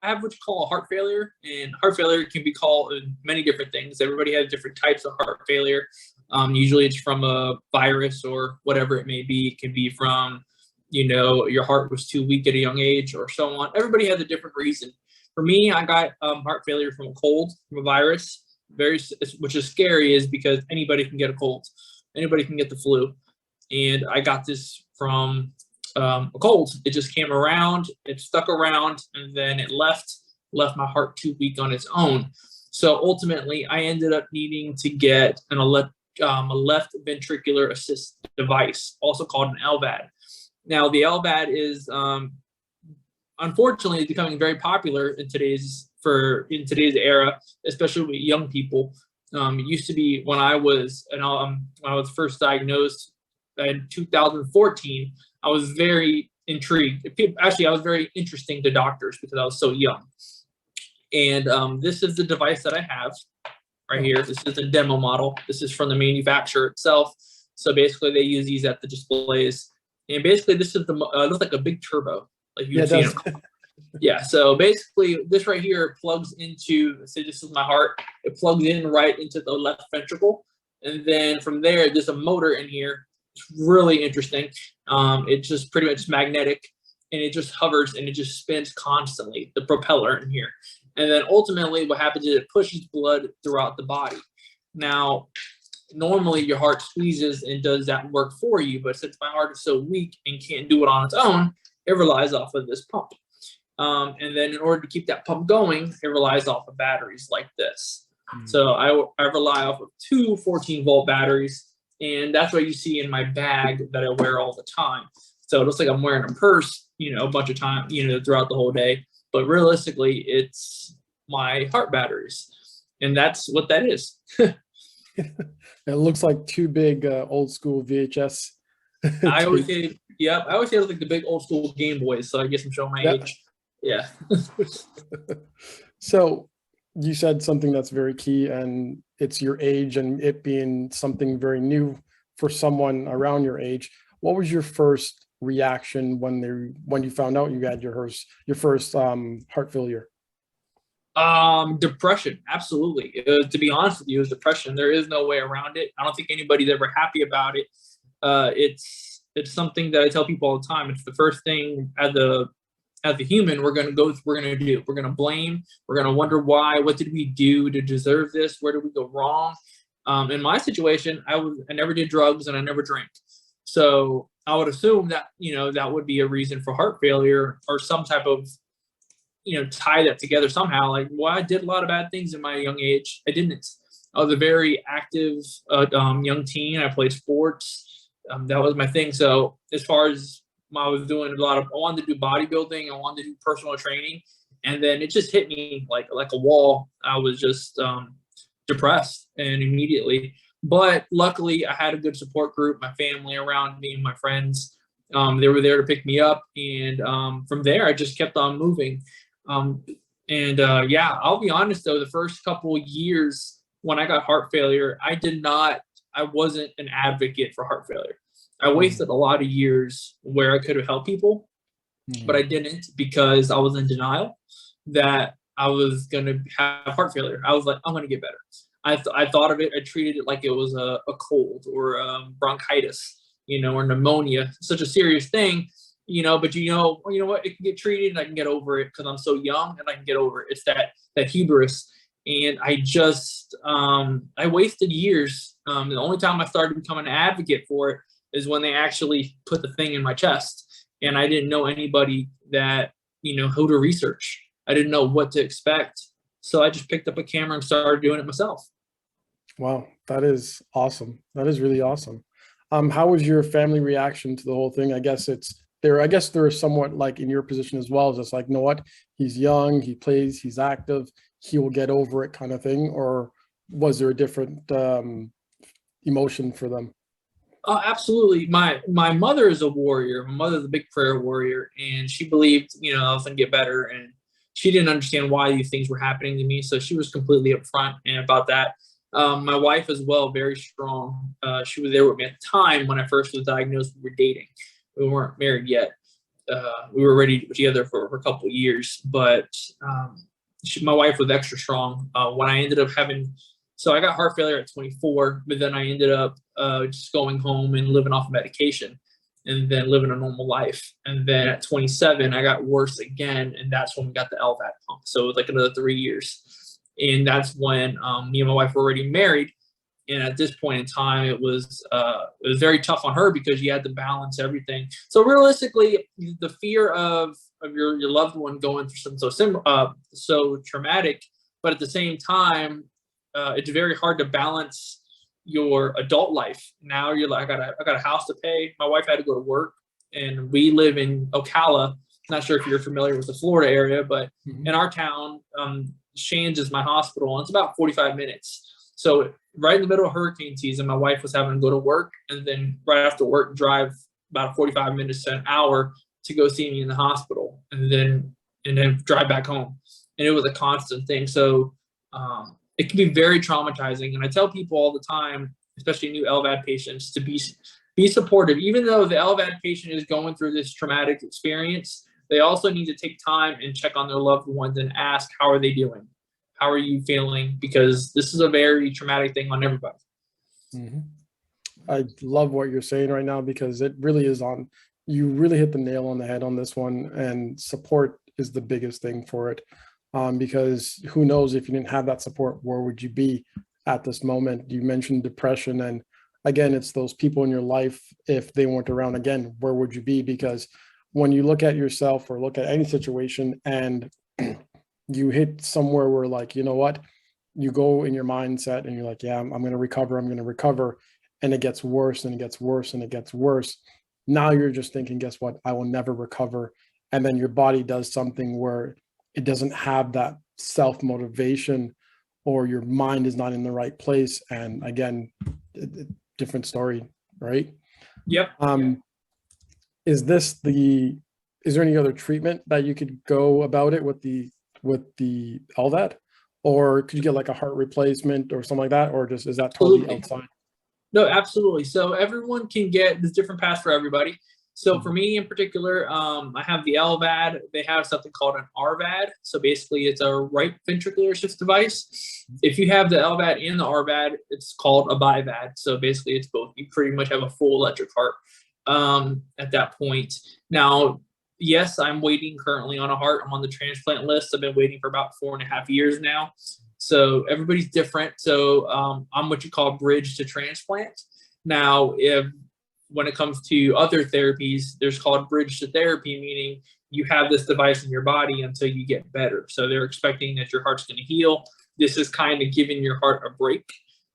I have what you call a heart failure, and heart failure can be called many different things. Everybody has different types of heart failure. Usually it's from a virus or whatever it may be. It can be from, your heart was too weak at a young age or so on. Everybody has a different reason. For me, I got heart failure from a cold, from a virus. Which is scary, is because anybody can get a cold, anybody can get the flu, and I got this from a cold. It just came around, it stuck around, and then it left my heart too weak on its own. So ultimately, I ended up needing to get a left ventricular assist device, also called an LVAD. Now, the LVAD is unfortunately becoming very popular in today's era, especially with young people. It used to be when I was first diagnosed in 2014. I was very intrigued. Actually, I was very interesting to doctors because I was so young. And this is the device that I have right here. This is a demo model. This is from the manufacturer itself. So basically, they use these at the displays. And basically, this is looks like a big turbo, like you've seen. Yeah. So basically, this right here plugs into. Say this is my heart. It plugs in right into the left ventricle, and then from there, there's a motor in here. It's really interesting. It's just pretty much magnetic, and it just hovers and it just spins constantly. The propeller in here, and then ultimately, what happens is it pushes blood throughout the body. Now, normally your heart squeezes and does that work for you, but since my heart is so weak and can't do it on its own, it relies off of this pump. And then in order to keep that pump going, it relies off of batteries like this. So I rely off of two 14-volt batteries, and that's what you see in my bag that I wear all the time. So it looks like I'm wearing a purse, a bunch of time, throughout the whole day. But realistically, it's my heart batteries, and that's what that is. It looks like two big old school VHS. I always say, yeah, I always say it was like the big old school Game Boys. So I guess I'm showing my age. Yeah. So you said something that's very key, and it's your age and it being something very new for someone around your age. What was your first reaction when you found out you had your first heart failure? Depression, absolutely. To be honest with you, it was depression. There is no way around it. I don't think anybody's ever happy about it. It's something that I tell people all the time. It's the first thing as a human we're gonna do. We're gonna blame. We're gonna wonder why. What did we do to deserve this? Where did we go wrong? In my situation, I never did drugs and I never drank. So I would assume that that would be a reason for heart failure or some type of tie that together somehow. Like, well, I did a lot of bad things in my young age. I didn't. I was a very active young teen. I played sports. That was my thing. So as far as I was doing I wanted to do bodybuilding. I wanted to do personal training. And then it just hit me like a wall. I was just depressed and immediately. But luckily, I had a good support group, my family around me and my friends. They were there to pick me up. And from there, I just kept on moving. Yeah, I'll be honest though, the first couple of years when I got heart failure, I wasn't an advocate for heart failure. I wasted a lot of years where I could have helped people, but I didn't because I was in denial that I was going to have heart failure. I was like, I'm going to get better. I thought of it, I treated it like it was a cold or bronchitis, or pneumonia, such a serious thing. But you know what? It can get treated, and I can get over it because I'm so young, and I can get over it. It's that hubris, and I just I wasted years. The only time I started becoming an advocate for it is when they actually put the thing in my chest, and I didn't know anybody that who to research. I didn't know what to expect, so I just picked up a camera and started doing it myself. Wow, that is awesome. That is really awesome. How was your family reaction to the whole thing? I guess they're somewhat like in your position as well. It's like, you know what? He's young, he plays, he's active, he will get over it kind of thing. Or was there a different emotion for them? Absolutely. My mother is a warrior. My mother's a big prayer warrior, and she believed, I was going to get better, and she didn't understand why these things were happening to me. So she was completely upfront and about that. My wife as well, very strong. She was there with me at the time when I first was diagnosed. We were dating. We weren't married yet. we were ready to be together for a couple of years, but my wife was extra strong. When I ended up having, so I got heart failure at 24, but then I ended up just going home and living off medication and then living a normal life. And then at 27, I got worse again, and that's when we got the LVAD pump. So it was like another 3 years. And that's when me and my wife were already married. And at this point in time, it was very tough on her because you had to balance everything. So realistically, the fear of your loved one going through something so traumatic, but at the same time, it's very hard to balance your adult life. Now you're like, I got a house to pay. My wife had to go to work, and we live in Ocala. Not sure if you're familiar with the Florida area, but in our town, Shands is my hospital, and it's about 45 minutes. So right in the middle of hurricane season, my wife was having to go to work, and then right after work, drive about 45 minutes to an hour to go see me in the hospital, and then drive back home. And it was a constant thing. So it can be very traumatizing. And I tell people all the time, especially new LVAD patients, to be supportive. Even though the LVAD patient is going through this traumatic experience, they also need to take time and check on their loved ones and ask, how are they doing? How are you feeling? Because this is a very traumatic thing on everybody. I love what you're saying right now, because it really is you really hit the nail on the head on this one, and support is the biggest thing for it. Because who knows, if you didn't have that support, where would you be at this moment? You mentioned depression, and again, it's those people in your life. If they weren't around, again, where would you be? Because when you look at yourself or look at any situation and you hit somewhere where, like, you know what, you go in your mindset and you're like, yeah, I'm going to recover. I'm going to recover. And it gets worse and it gets worse and it gets worse. Now you're just thinking, guess what? I will never recover. And then your body does something where it doesn't have that self-motivation, or your mind is not in the right place. And again, different story, right? Yep. Is there any other treatment that you could go about it with the LVAD? Or could you get like a heart replacement or something like that? Or just, is that totally outside? No, absolutely. So everyone can get this different path for everybody. So for me in particular, I have the LVAD. They have something called an RVAD. So basically it's a right ventricular assist device. If you have the LVAD and the RVAD, it's called a BiVAD. So basically it's both. You pretty much have a full electric heart at that point. Now, yes, I'm waiting currently on a heart. I'm on the transplant list. I've been waiting for about 4.5 years now. So everybody's different. So I'm what you call bridge to transplant. Now, when it comes to other therapies, there's called bridge to therapy, meaning you have this device in your body until you get better. So they're expecting that your heart's going to heal. This is kind of giving your heart a break,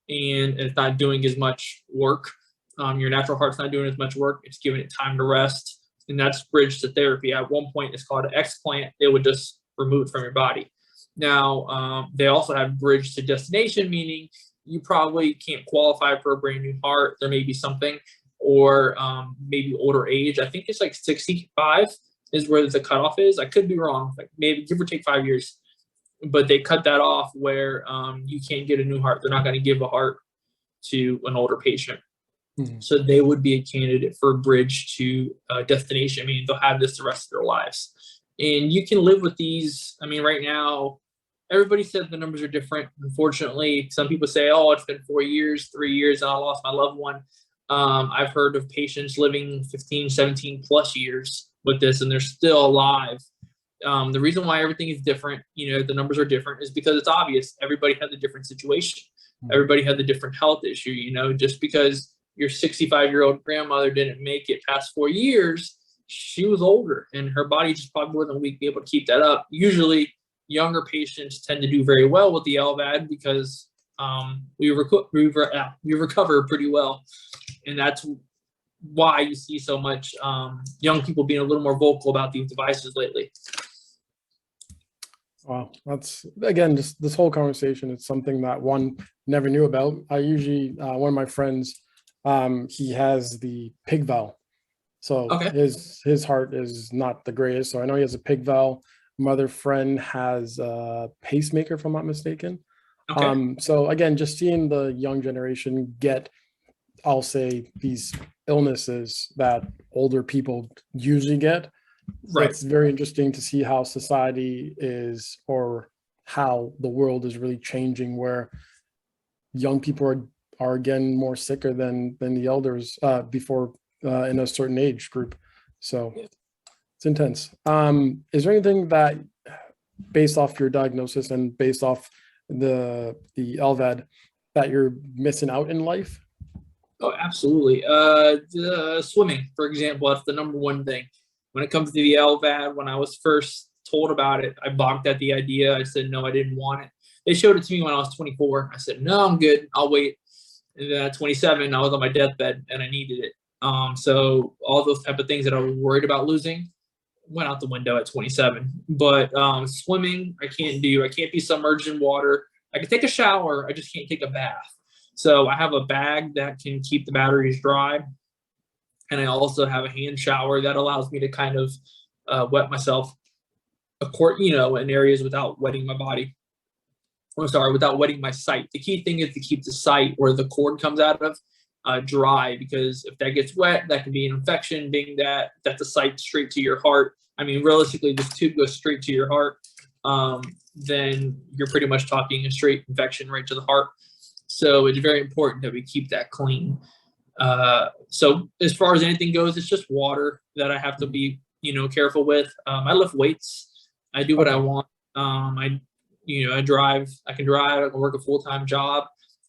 and it's not doing as much work. Your natural heart's not doing as much work. It's giving it time to rest. And that's bridge to therapy. At one point, it's called an explant. They would just remove it from your body. Now, they also have bridge to destination, meaning you probably can't qualify for a brand new heart. There may be something, or maybe older age. I think it's like 65 is where the cutoff is. I could be wrong, like maybe give or take 5 years. But they cut that off where you can't get a new heart. They're not going to give a heart to an older patient. So they would be a candidate for a bridge to destination. I mean, they'll have this the rest of their lives. And you can live with these. I mean, right now, everybody said the numbers are different. Unfortunately, some people say, oh, it's been 4 years, 3 years, and I lost my loved one. I've heard of patients living 15, 17 plus years with this, and they're still alive. The reason why everything is different, the numbers are different, is because it's obvious. Everybody has a different situation. Everybody has a different health issue. Just because your 65-year-old grandmother didn't make it past 4 years, she was older, and her body just probably wasn't weak to be able to keep that up. Usually, younger patients tend to do very well with the LVAD because we recover pretty well. And that's why you see so much young people being a little more vocal about these devices lately. Wow, that's, again, just this whole conversation, it's something that one never knew about. I usually, one of my friends, he has the pig valve. So okay. his heart is not the greatest. So I know he has a pig valve. My other friend has a pacemaker, if I'm not mistaken. Okay. So again, just seeing the young generation get, I'll say, these illnesses that older people usually get, Right. it's very interesting to see how society is, or how the world is really changing, where young people are again more sicker than the elders before in a certain age group. So it's intense. Is there anything that, based off your diagnosis and based off the LVAD, that you're missing out in life? Oh, absolutely. The swimming, for example, that's the number one thing. When it comes to the LVAD, when I was first told about it, I balked at the idea. I said, no, I didn't want it. They showed it to me when I was 24. I said, no, I'm good. I'll wait. And then at 27, I was on my deathbed and I needed it. So all those type of things that I was worried about losing went out the window at 27. But swimming, I can't do. I can't be submerged in water. I can take a shower. I just can't take a bath. So I have a bag that can keep the batteries dry. And I also have a hand shower that allows me to kind of wet myself, in areas without wetting my body. I'm sorry, without wetting my sight. The key thing is to keep the sight where the cord comes out of dry, because if that gets wet, that can be an infection, being that that's a sight straight to your heart. I mean, realistically, this tube goes straight to your heart. Then you're pretty much talking a straight infection right to the heart. So it's very important that we keep that clean. So as far as anything goes, it's just water that I have to be, careful with. I lift weights. I do what I want. I drive. I can drive. I can work a full-time job.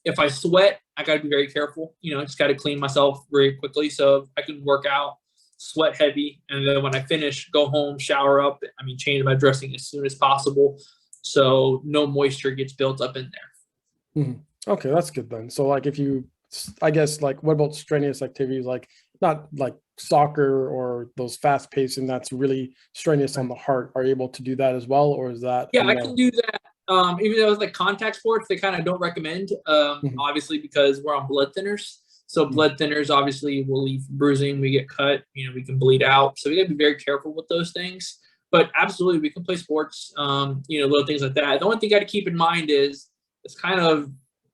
If I sweat, I got to be very careful. I just got to clean myself very quickly so I can work out, sweat heavy, and then when I finish, go home, shower up. Change my dressing as soon as possible, so no moisture gets built up in there. Mm-hmm. Okay, that's good then. So like if you, I guess, like what about strenuous activities, like not like soccer or those fast paced and that's really strenuous on the heart? Are you able to do that as well, or is that? Yeah, I can do that. Even though it's like contact sports, they kind of don't recommend, obviously, because we're on blood thinners. So blood thinners obviously will leave bruising, we get cut, we can bleed out. So we gotta be very careful with those things. But absolutely, we can play sports, little things like that. The only thing you got to keep in mind is it's kind of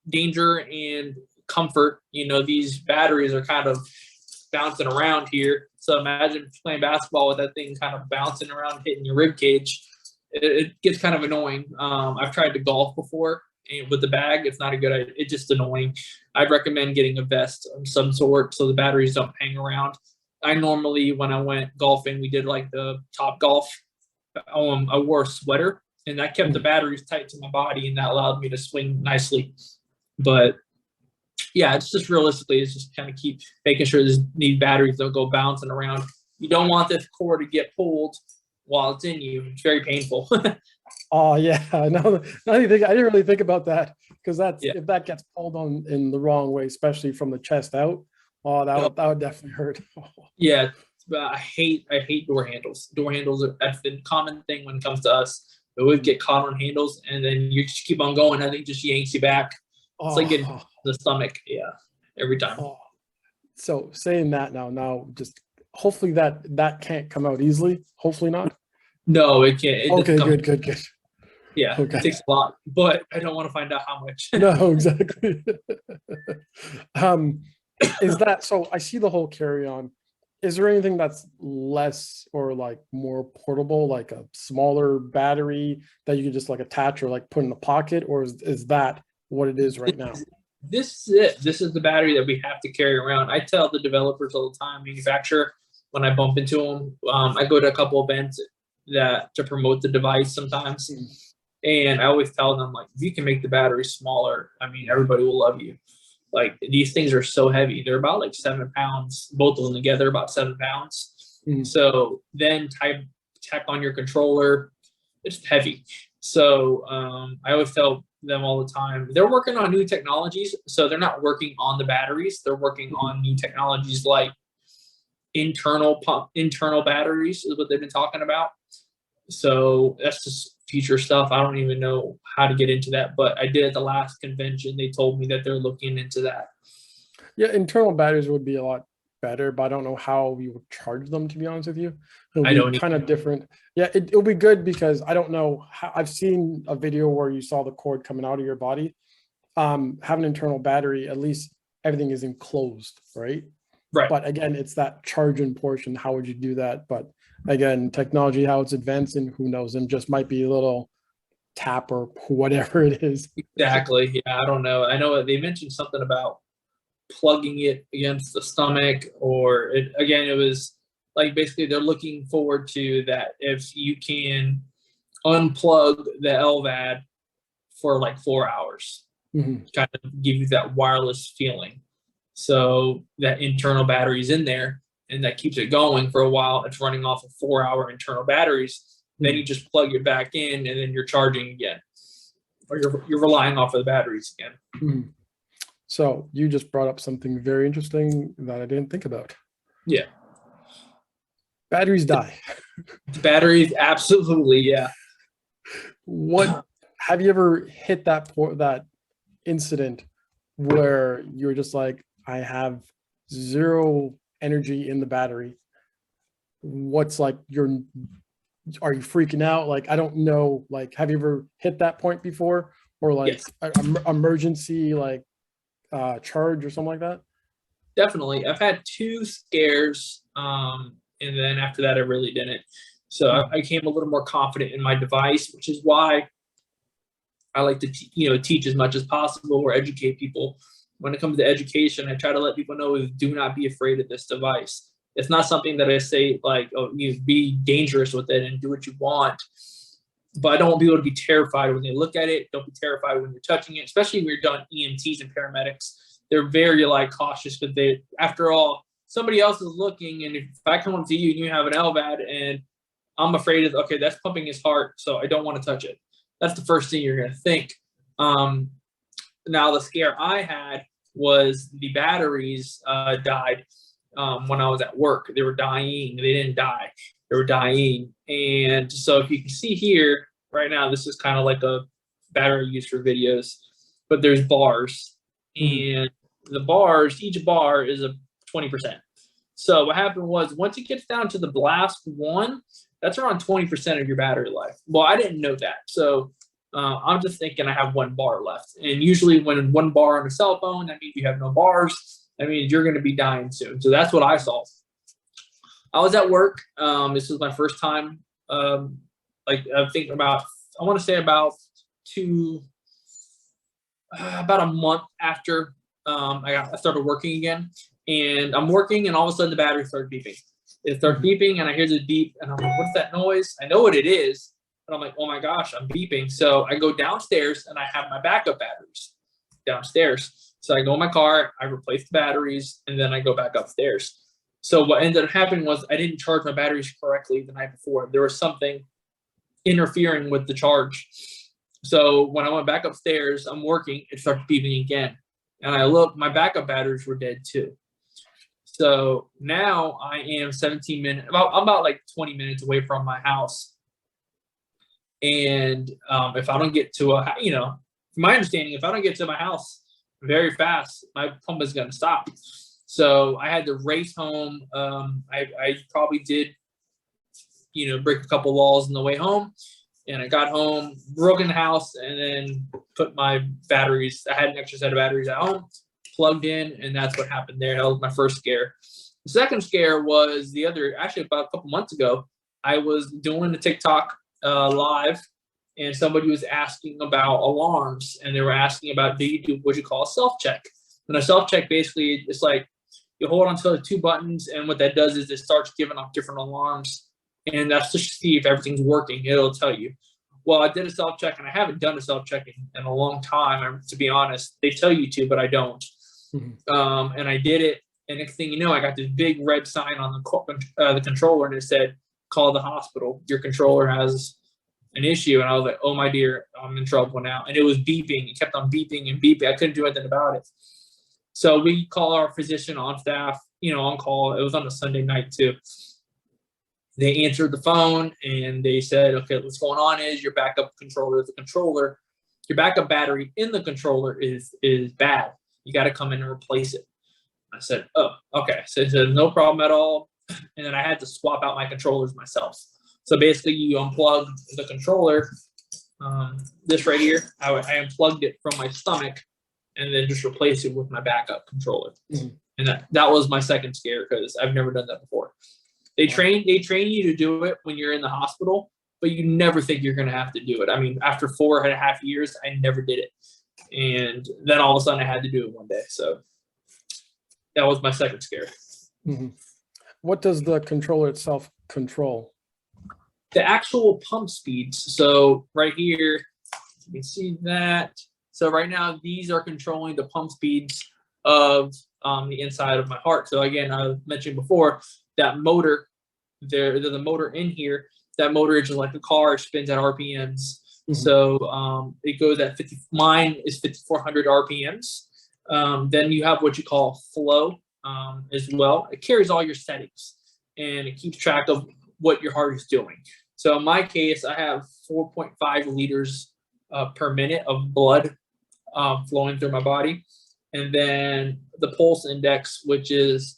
danger and comfort. These batteries are kind of bouncing around here. So imagine playing basketball with that thing kind of bouncing around, hitting your rib cage. It gets kind of annoying. I've tried to golf before with the bag. It's not a good idea. It's just annoying. I'd recommend getting a vest of some sort so the batteries don't hang around. I normally, when I went golfing, we did like the Top Golf. I wore a sweater, and that kept the batteries tight to my body, and that allowed me to swing nicely. But yeah, it's just realistically, it's just kind of keep making sure these batteries don't go bouncing around. You don't want this cord to get pulled while it's in you. It's very painful. Oh yeah, no, I didn't really think about that, because if that gets pulled on in the wrong way, especially from the chest out, that would definitely hurt. Yeah, I hate door handles. Door handles that's the common thing when it comes to us. But we get caught on handles, and then you just keep on going. I think just yanks you back. It's like getting the stomach. Yeah, every time. So saying that now, just hopefully that can't come out easily. Hopefully not. No, it can't. Okay, good. Yeah, okay. It takes a lot, but I don't want to find out how much. No, exactly. Is that so? I see the whole carry-on. Is there anything that's less or like more portable, like a smaller battery that you can just like attach or like put in a pocket, or is that what it is right now? This is it. This is the battery that we have to carry around. I tell the developers all the time, manufacturer, when I bump into them, I go to a couple events to promote the device sometimes. And I always tell them, like, if you can make the battery smaller, everybody will love you. Like, these things are so heavy. They're about like 7 pounds, both of them together, about 7 pounds. So then tack on your controller, it's heavy. So I always tell them all the time, they're working on new technologies. So they're not working on the batteries. They're working on new technologies like internal batteries is what they've been talking about. So that's just future stuff. I don't even know how to get into that, but I did at the last convention. They told me that they're looking into that. Yeah, internal batteries would be a lot better, but I don't know how we would charge them, to be honest with you. It'll be kind of different. Yeah, it'll be good because I don't know how. I've seen a video where you saw the cord coming out of your body. Have an internal battery, at least everything is enclosed, right? Right. But again, it's that charging portion. How would you do that? But again, technology, how it's advancing, who knows, and just might be a little tap or whatever it is. Exactly. Yeah, I don't know. I know they mentioned something about plugging it against the stomach, or it was like basically they're looking forward to that if you can unplug the LVAD for like 4 hours, kind of give you that wireless feeling. So that internal battery's in there and that keeps it going for a while. It's running off of 4-hour internal batteries. Then you just plug it back in and then you're charging again, or you're relying off of the batteries again. So you just brought up something very interesting that I didn't think about. Yeah. Batteries die. Batteries, absolutely, yeah. What have you ever hit that incident where you're just like, I have zero energy in the battery? What's like are you freaking out? Like, I don't know, like, have you ever hit that point before, or like Yes. emergency like charge or something like that? Definitely. I've had 2 scares, and then after that, I really didn't. So I became a little more confident in my device, which is why I like to teach as much as possible or educate people. When it comes to education, I try to let people know is do not be afraid of this device. It's not something that I say like, oh, you be dangerous with it and do what you want. But I don't want people to be terrified when they look at it. Don't be terrified when you're touching it, especially when you're done EMTs and paramedics. They're very like cautious because they, after all, somebody else is looking, and if I come up to you and you have an LVAD and I'm afraid of, okay, that's pumping his heart, so I don't want to touch it. That's the first thing you're going to think. Now the scare I had was the batteries died when I was at work. They were dying. They didn't die. They were dying. And so if you can see here right now, this is kind of like a battery used for videos, but there's bars. And the bars, each bar is a 20%. So what happened was once it gets down to the last one, that's around 20% of your battery life. Well, I didn't know that. So I'm just thinking I have 1 bar left. And usually when 1 bar on a cell phone, that means you have no bars. That means you're going to be dying soon. So that's what I saw. I was at work. This was my first time. Like I think about, I want to say about about a month after I started working again. And I'm working, and all of a sudden the battery started beeping. It started beeping, and I hear the beep, and I'm like, what's that noise? I know what it is, but I'm like, oh my gosh, I'm beeping. So I go downstairs, and I have my backup batteries downstairs. So I go in my car, I replace the batteries, and then I go back upstairs. So what ended up happening was I didn't charge my batteries correctly the night before. There was something interfering with the charge. So when I went back upstairs, I'm working, it started beeping again. And I looked, my backup batteries were dead too. So now I am 17 minutes, I'm about like 20 minutes away from my house. And if I don't get to from my understanding, if I don't get to my house very fast, my pump is going to stop. So I had to race home. I probably did, break a couple laws on the way home. And I got home, broke in the house, and then put my batteries. I had an extra set of batteries at home, plugged in, and that's what happened there. That was my first scare. The second scare was actually about a couple months ago. I was doing a TikTok live, and somebody was asking about alarms, and they were asking about, do you do what you call a self-check? And a self-check basically, it's like you hold onto the 2 buttons, and what that does is it starts giving off different alarms. And that's just to see if everything's working. It'll tell you. Well, I did a self-check, and I haven't done a self-check in a long time, to be honest. They tell you to, but I don't. And I did it, and next thing you know, I got this big red sign on the controller, and it said, call the hospital. Your controller has an issue. And I was like, oh, my dear, I'm in trouble now. And it was beeping. It kept on beeping and beeping. I couldn't do anything about it. So we call our physician on staff, on call. It was on a Sunday night, too. They answered the phone, and they said, okay, what's going on is your backup controller, your backup battery in the controller is bad. You got to come in and replace it. I said, oh, okay. So it said, no problem at all. And then I had to swap out my controllers myself. So basically you unplug the controller, this right here, I unplugged it from my stomach and then just replaced it with my backup controller. And that was my second scare because I've never done that before. They train you to do it when you're in the hospital, but you never think you're going to have to do it. I mean, after 4.5 years, I never did it. And then all of a sudden I had to do it one day. So that was my second scare. Mm-hmm. What does the controller itself control? The actual pump speeds. So right here, you can see that. So right now, these are controlling the pump speeds of the inside of my heart. So again, I mentioned before that motor, there's a motor in here. That motor is just like a car, it spins at RPMs. Mm-hmm. So it goes at 50, mine is 5,400 RPMs. Then you have what you call flow as well. It carries all your settings and it keeps track of what your heart is doing. So in my case, I have 4.5 liters per minute of blood flowing through my body. And then the pulse index, which is,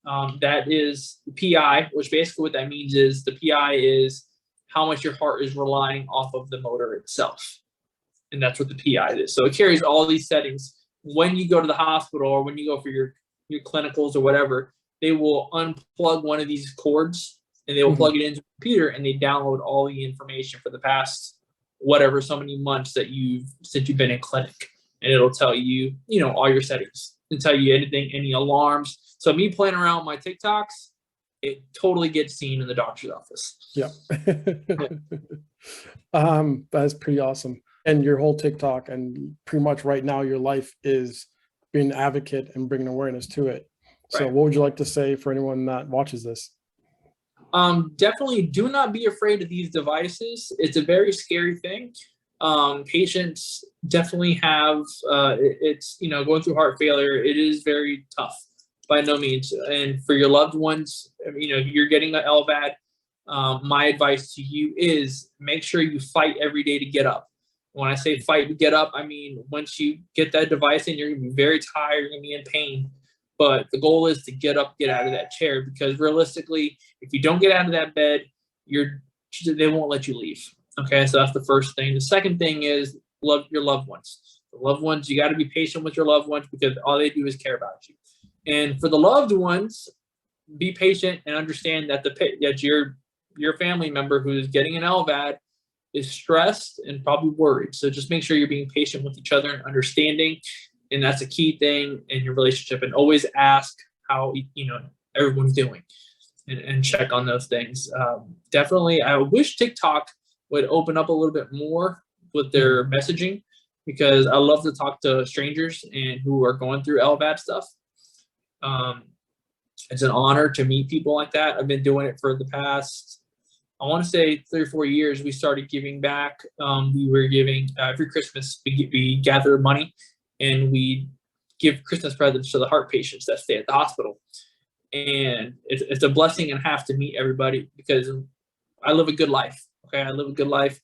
that is the PI, which basically what that means is the PI is how much your heart is relying off of the motor itself. And that's what the PI is. So it carries all these settings. When you go to the hospital or when you go for your clinicals or whatever, they will unplug one of these cords and they will plug it into a computer and they download all the information for the past whatever, so many months since you've been in clinic. And it'll tell you, all your settings and tell you anything, any alarms. So me playing around with my TikToks, it totally gets seen in the doctor's office. Yeah. That's pretty awesome. And your whole TikTok and pretty much right now your life is being an advocate and bringing awareness to it. So what would you like to say for anyone that watches this? Definitely do not be afraid of these devices. It's a very scary thing. Patients definitely have, it's, going through heart failure. It is very tough by no means. And for your loved ones, you're getting the LVAD. My advice to you is make sure you fight every day to get up. When I say fight to get up, I mean, once you get that device in, you're going to be very tired, you're going to be in pain. But the goal is to get up, get out of that chair, because realistically, if you don't get out of that bed, they won't let you leave. Okay, so that's the first thing. The second thing is love your loved ones. The loved ones, you got to be patient with your loved ones because all they do is care about you. And for the loved ones, be patient and understand that that your family member who is getting an LVAD is stressed and probably worried. So just make sure you're being patient with each other and understanding. And that's a key thing in your relationship. And always ask how everyone's doing and check on those things. Definitely, I wish TikTok would open up a little bit more with their messaging, because I love to talk to strangers and who are going through LVAD stuff. It's an honor to meet people like that. I've been doing it for the past, I want to say 3 or 4 years. We started giving back. We were giving every Christmas, we gather money and we give Christmas presents to the heart patients that stay at the hospital. And it's a blessing and a half to meet everybody, because I live a good life. Okay, I live a good life.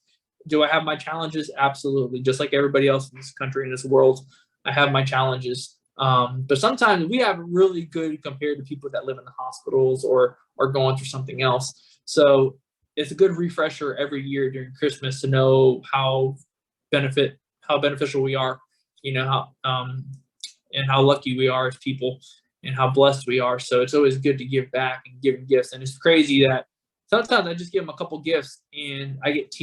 Do I have my challenges? Absolutely. Just like everybody else in this country, in this world, I have my challenges. But sometimes we have really good compared to people that live in the hospitals or are going through something else. So it's a good refresher every year during Christmas to know how beneficial we are, and how lucky we are as people and how blessed we are. So it's always good to give back and give gifts. And it's crazy that sometimes I just give them a couple gifts and I get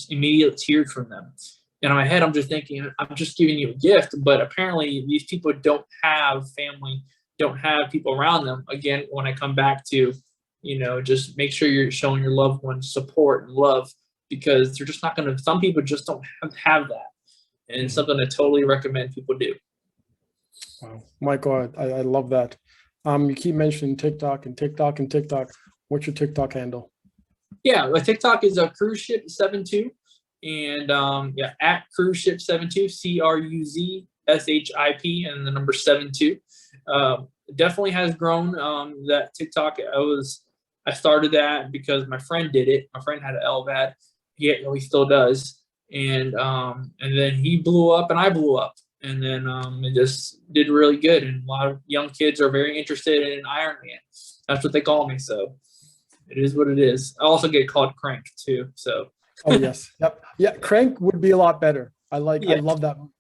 immediate tears from them. And in my head, I'm just thinking, I'm just giving you a gift. But apparently these people don't have family, don't have people around them. Again, when I come back to, just make sure you're showing your loved ones support and love, because they're just not going to, some people just don't have that. And it's something I totally recommend people do. Wow, Michael, I love that. You keep mentioning TikTok and TikTok and TikTok. What's your TikTok handle? Yeah, my TikTok is a cruise ship 72, and at cruise ship 72, CRUZSHIP, and the number 72. Definitely has grown. That TikTok, I started that because my friend did it. My friend had an LVAD. He still does, and then he blew up and I blew up, and then it just did really good. And a lot of young kids are very interested in Ironman. That's what they call me. So it is what it is. I also get called Crank too. So. Oh yes, yep, yeah. Crank would be a lot better. I love that movie.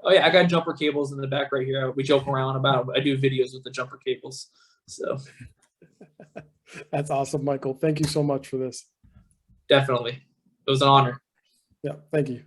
Oh yeah, I got jumper cables in the back right here. We joke around about it. I do videos with the jumper cables. So. That's awesome, Michael. Thank you so much for this. Definitely. It was an honor. Yeah, thank you.